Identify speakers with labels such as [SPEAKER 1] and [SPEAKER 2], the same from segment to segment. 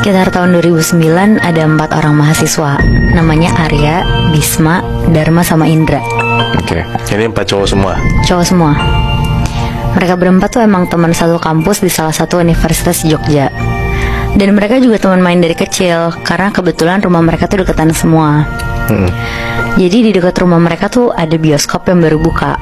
[SPEAKER 1] Sekitar tahun 2009 ada 4 orang mahasiswa. Namanya Arya, Bisma, Dharma, sama Indra.
[SPEAKER 2] Oke. Ini 4 cowok semua?
[SPEAKER 1] Cowok semua. Mereka berempat tuh emang teman satu kampus di salah satu universitas di Jogja. Dan mereka juga teman main dari kecil, karena kebetulan rumah mereka tuh deketan semua. Jadi di dekat rumah mereka tuh ada bioskop yang baru buka.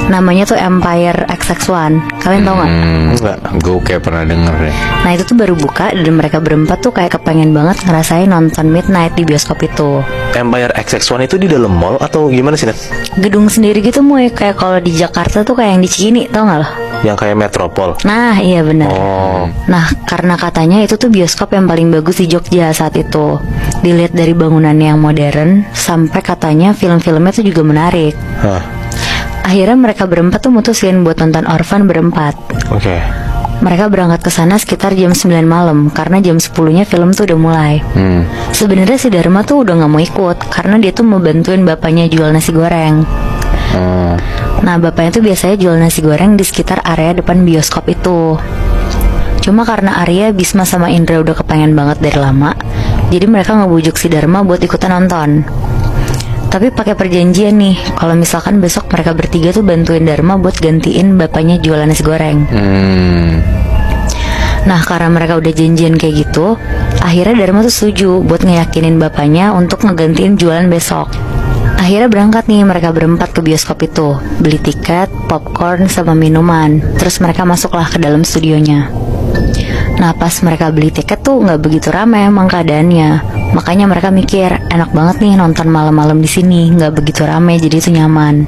[SPEAKER 1] Namanya tuh Empire XX1. Kalian tau gak?
[SPEAKER 2] Enggak, gue kayak pernah denger deh.
[SPEAKER 1] Nah itu tuh baru buka, dan mereka berempat tuh kayak kepengen banget ngerasain nonton midnight di bioskop itu.
[SPEAKER 2] Empire XX1 itu di dalam mall atau gimana sih, Net?
[SPEAKER 1] Gedung sendiri gitu Moy. Kayak kalau di Jakarta tuh kayak yang di Cikini, tau gak lo?
[SPEAKER 2] Yang kayak Metropol.
[SPEAKER 1] Nah iya benar.
[SPEAKER 2] Oh.
[SPEAKER 1] Nah karena katanya itu tuh bioskop yang paling bagus di Jogja saat itu. Dilihat dari bangunannya yang modern, sampai katanya film-filmnya tuh juga menarik.
[SPEAKER 2] Hah.
[SPEAKER 1] Akhirnya mereka berempat tuh mutusin buat nonton Orphan berempat.
[SPEAKER 2] Oke.
[SPEAKER 1] Mereka berangkat ke sana sekitar jam 9 malam, karena jam 10-nya film tuh udah mulai. Sebenarnya si Dharma tuh udah gak mau ikut, karena dia tuh mau bantuin bapaknya jual nasi goreng. Nah bapaknya tuh biasanya jual nasi goreng di sekitar area depan bioskop itu. Cuma karena Arya, Bisma, sama Indra udah kepengen banget dari lama, jadi mereka ngebujuk si Dharma buat ikutan nonton. Tapi pakai perjanjian nih, kalau misalkan besok mereka bertiga tuh bantuin Dharma buat gantiin bapaknya jualan nasi goreng. Nah karena mereka udah janjian kayak gitu, akhirnya Dharma tuh setuju buat ngeyakinin bapaknya untuk ngegantiin jualan besok. Akhirnya berangkat nih mereka berempat ke bioskop itu, beli tiket, popcorn, sama minuman. Terus mereka masuklah ke dalam studionya. Nah pas mereka beli tiket tuh nggak begitu ramai emang keadaannya. Makanya mereka mikir enak banget nih nonton malam-malam di sini, nggak begitu ramai, jadi itu nyaman.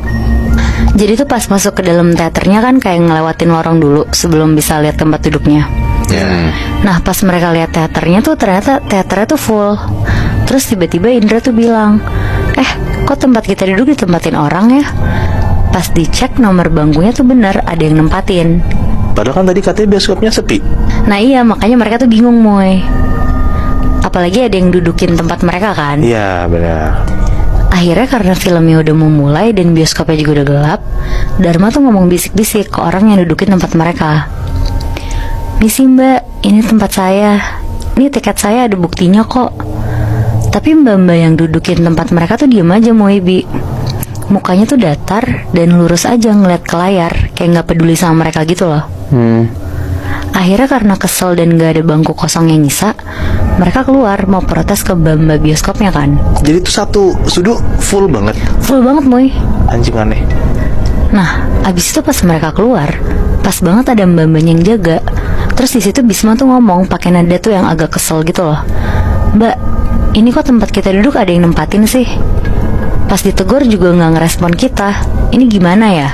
[SPEAKER 1] Jadi tuh pas masuk ke dalam teaternya kan kayak ngelewatin lorong dulu sebelum bisa lihat tempat duduknya. Nah pas mereka lihat teaternya tuh ternyata teaternya tuh full. Terus tiba-tiba Indra tuh bilang, kok tempat kita duduk ditempatin orang ya? Pas dicek nomor bangkunya tuh bener, ada yang nempatin.
[SPEAKER 2] Padahal kan tadi katanya bioskopnya sepi.
[SPEAKER 1] Nah iya makanya mereka tuh bingung Moy. Apalagi ada yang dudukin tempat mereka kan.
[SPEAKER 2] Iya benar.
[SPEAKER 1] Akhirnya karena filmnya udah mau mulai dan bioskopnya juga udah gelap, Dharma tuh ngomong bisik-bisik ke orang yang dudukin tempat mereka. Misi mbak, ini tempat saya. Ini tiket saya ada buktinya kok. Tapi mbak-mbak yang dudukin tempat mereka tuh diem aja Moy Bi. Mukanya tuh datar dan lurus aja ngeliat ke layar, kayak gak peduli sama mereka gitu loh. Akhirnya karena kesel dan gak ada bangku kosong yang nyisa, mereka keluar mau protes ke mbak-mbak bioskopnya kan.
[SPEAKER 2] Jadi itu satu studio full banget.
[SPEAKER 1] Full banget Moy.
[SPEAKER 2] Anjing aneh.
[SPEAKER 1] Nah abis itu pas mereka keluar, pas banget ada mbak-mbaknya yang jaga. Terus di situ Bisma tuh ngomong pakai nada tuh yang agak kesel gitu loh. Mbak, ini kok tempat kita duduk ada yang nempatin sih? Pas ditegur juga gak ngerespon kita. Ini gimana ya?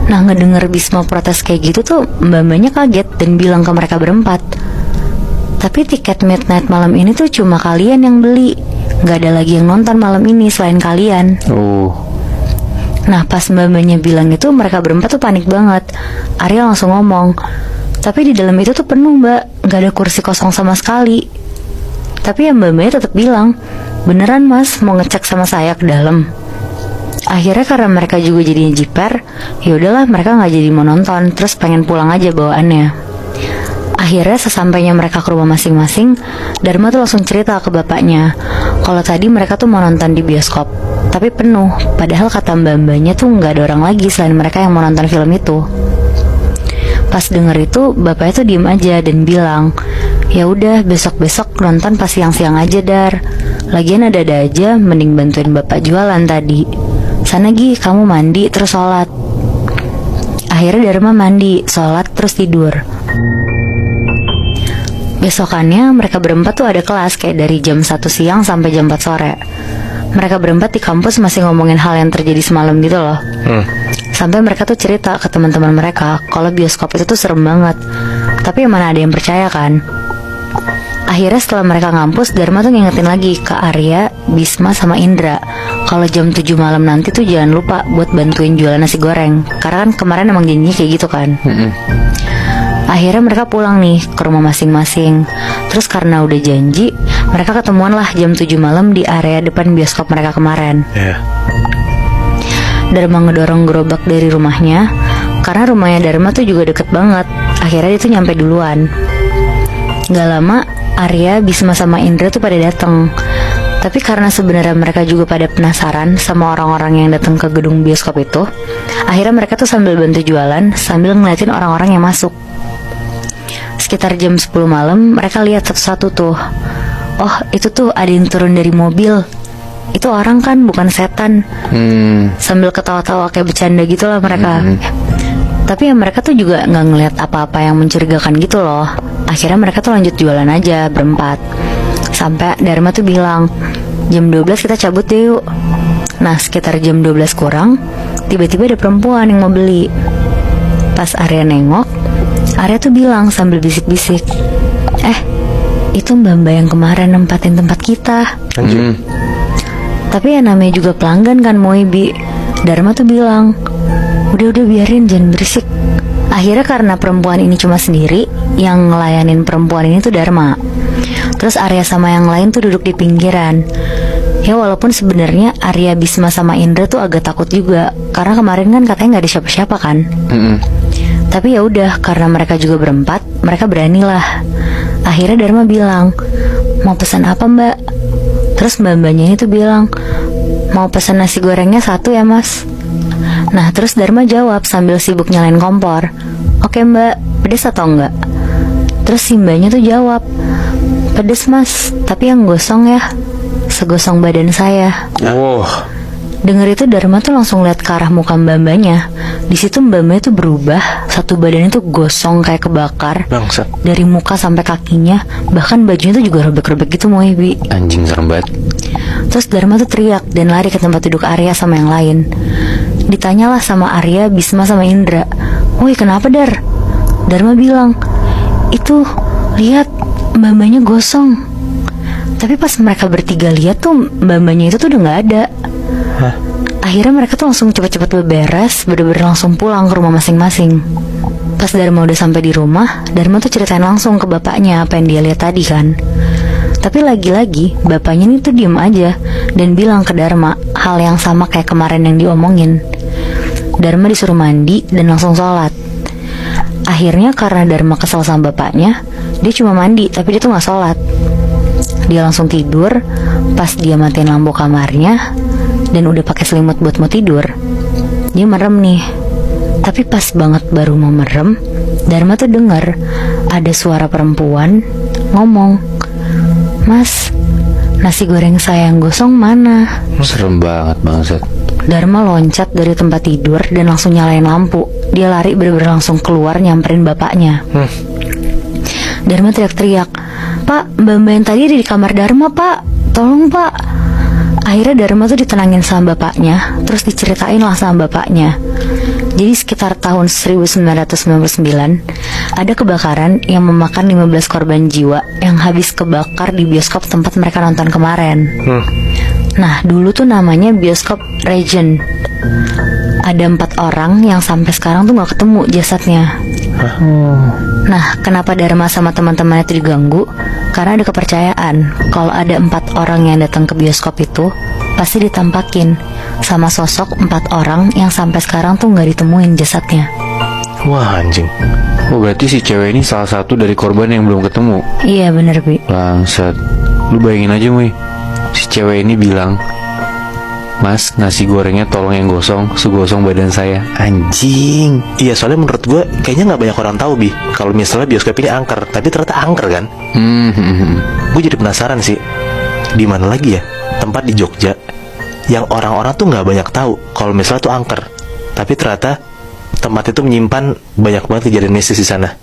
[SPEAKER 1] Nah ngedenger Bisma protes kayak gitu tuh mbak-mbaknya kaget dan bilang ke mereka berempat, tapi tiket midnight malam ini tuh cuma kalian yang beli, gak ada lagi yang nonton malam ini selain kalian. Nah pas mbak-mbaknya bilang itu mereka berempat tuh panik banget. Arya langsung ngomong, tapi di dalam itu tuh penuh mbak, gak ada kursi kosong sama sekali. Tapi ya mbak-mbaknya tetap bilang, beneran mas mau ngecek sama saya ke dalam. Akhirnya karena mereka juga jadinya jiper, ya udahlah mereka nggak jadi mau nonton, terus pengen pulang aja bawaannya. Akhirnya sesampainya mereka ke rumah masing-masing, Dharma tuh langsung cerita ke bapaknya kalau tadi mereka tuh mau nonton di bioskop, tapi penuh. Padahal kata mbak-mbaknya tuh nggak ada orang lagi selain mereka yang mau nonton film itu. Pas denger itu bapaknya tuh diem aja dan bilang, ya udah besok-besok nonton pas siang-siang aja Dar. Lagian ada-ada aja, mending bantuin bapak jualan tadi. Sana Gi, kamu mandi terus sholat. Akhirnya Dharma mandi, sholat terus tidur. Besokannya mereka berempat tuh ada kelas kayak dari jam 1 siang sampai jam 4 sore. Mereka berempat di kampus masih ngomongin hal yang terjadi semalam gitu loh. Sampai mereka tuh cerita ke teman-teman mereka kalau bioskop itu tuh serem banget. Tapi mana ada yang percaya kan. Akhirnya setelah mereka ngampus, Dharma tuh ngingetin lagi ke Arya, Bisma, sama Indra kalau jam 7 malam nanti tuh jangan lupa buat bantuin jualan nasi goreng. Karena kan kemarin emang janjinya kayak gitu kan. Akhirnya mereka pulang nih ke rumah masing-masing. Terus karena udah janji, mereka ketemuan lah jam 7 malam di area depan bioskop mereka kemarin. Dharma ngedorong gerobak dari rumahnya, karena rumahnya Dharma tuh juga deket banget. Akhirnya dia tuh nyampe duluan. Gak lama Arya, Bisma sama Indra tuh pada datang. Tapi karena sebenarnya mereka juga pada penasaran sama orang-orang yang datang ke gedung bioskop itu, akhirnya mereka tuh sambil bantu jualan, sambil ngeliatin orang-orang yang masuk. Sekitar jam 10 malam, mereka lihat satu-satu tuh. Oh, itu tuh ada yang turun dari mobil. Itu orang kan, bukan setan. Sambil ketawa-tawa kayak bercanda gitu lah mereka. Tapi ya mereka tuh juga gak ngeliat apa-apa yang mencurigakan gitu loh. Akhirnya mereka tuh lanjut jualan aja berempat. Sampai Dharma tuh bilang, jam 12 kita cabut deh yuk. Nah sekitar jam 12 kurang, tiba-tiba ada perempuan yang mau beli. Pas Arya nengok, Arya tuh bilang sambil bisik-bisik, itu mbak-mbak yang kemarin nempatin tempat kita. Tapi ya namanya juga pelanggan kan Moibi. Dharma tuh bilang, udah biarin, jangan berisik. Akhirnya karena perempuan ini cuma sendiri, yang ngelayanin perempuan ini tuh Dharma. Terus Arya sama yang lain tuh duduk di pinggiran. Ya walaupun sebenarnya Arya, Bisma sama Indra tuh agak takut juga, karena kemarin kan katanya nggak ada siapa-siapa kan. Tapi ya udah, karena mereka juga berempat, mereka beranilah. Akhirnya Dharma bilang, mau pesan apa mbak? Terus mbak-mbaknya itu bilang, mau pesan nasi gorengnya 1 ya mas. Nah terus Dharma jawab sambil sibuk nyalain kompor, oke mbak, pedes atau enggak? Terus si mbaknya tuh jawab, pedes mas, tapi yang gosong ya, segosong badan saya. Dengar itu Dharma tuh langsung lihat ke arah muka mbak-mbaknya. Di situ mbak-mbaknya tuh berubah, satu badannya tuh gosong kayak kebakar.
[SPEAKER 2] Bangsat.
[SPEAKER 1] Dari muka sampai kakinya, bahkan bajunya tuh juga robek-robek gitu Moibi.
[SPEAKER 3] Anjing serem banget.
[SPEAKER 1] Terus Dharma tuh teriak dan lari ke tempat duduk Arya sama yang lain. Ditanyalah sama Arya, Bisma sama Indra, woi kenapa Dar? Dharma bilang, itu lihat mbak-mbaknya gosong. Tapi pas mereka bertiga lihat tuh mbak-mbaknya itu tuh udah gak ada. Akhirnya mereka tuh langsung cepet-cepet beberes, bener-bener langsung pulang ke rumah masing-masing. Pas Dharma udah sampai di rumah, Dharma tuh ceritain langsung ke bapaknya apa yang dia lihat tadi kan. Tapi lagi-lagi bapaknya ini tuh diem aja dan bilang ke Dharma hal yang sama kayak kemarin yang diomongin. Dharma disuruh mandi dan langsung sholat. Akhirnya karena Dharma kesel sama bapaknya, dia cuma mandi tapi dia tuh gak sholat. Dia langsung tidur. Pas dia matiin lampu kamarnya dan udah pakai selimut buat mau tidur, dia merem nih. Tapi pas banget baru mau merem, Dharma tuh denger ada suara perempuan ngomong, mas, nasi goreng saya yang gosong mana?
[SPEAKER 3] Serem banget bangsat.
[SPEAKER 1] Dharma loncat dari tempat tidur dan langsung nyalain lampu. Dia lari bener-bener langsung keluar nyamperin bapaknya. Dharma teriak-teriak, pak, mbak-mbak yang tadi ada di kamar Dharma pak, tolong pak. Akhirnya Dharma tuh ditenangin sama bapaknya, terus diceritain lah sama bapaknya. Jadi sekitar tahun 1999 ada kebakaran yang memakan 15 korban jiwa yang habis kebakar di bioskop tempat mereka nonton kemarin. Nah dulu tuh namanya bioskop Regent. Ada 4 orang yang sampai sekarang tuh gak ketemu jasadnya. Nah kenapa Dharma sama teman-temannya itu diganggu? Karena ada kepercayaan kalau ada 4 orang yang datang ke bioskop itu pasti ditampakin sama sosok 4 orang yang sampai sekarang tuh gak ditemuin jasadnya.
[SPEAKER 2] Wah anjing.
[SPEAKER 3] Oh berarti si cewek ini salah satu dari korban yang belum ketemu.
[SPEAKER 1] Iya bener Bi.
[SPEAKER 3] Bangsat. Lu bayangin aja Mui, si cewek ini bilang, mas, nasi gorengnya tolong yang gosong, segosong badan saya.
[SPEAKER 2] Anjing. Iya soalnya menurut gue kayaknya gak banyak orang tahu Bi kalau misalnya bioskop ini angker. Tapi ternyata angker kan. Gue jadi penasaran sih, di mana lagi ya tempat di Jogja yang orang-orang tuh gak banyak tahu kalau misalnya tuh angker, tapi ternyata tempat itu menyimpan banyak banget kejadian mistis di sana.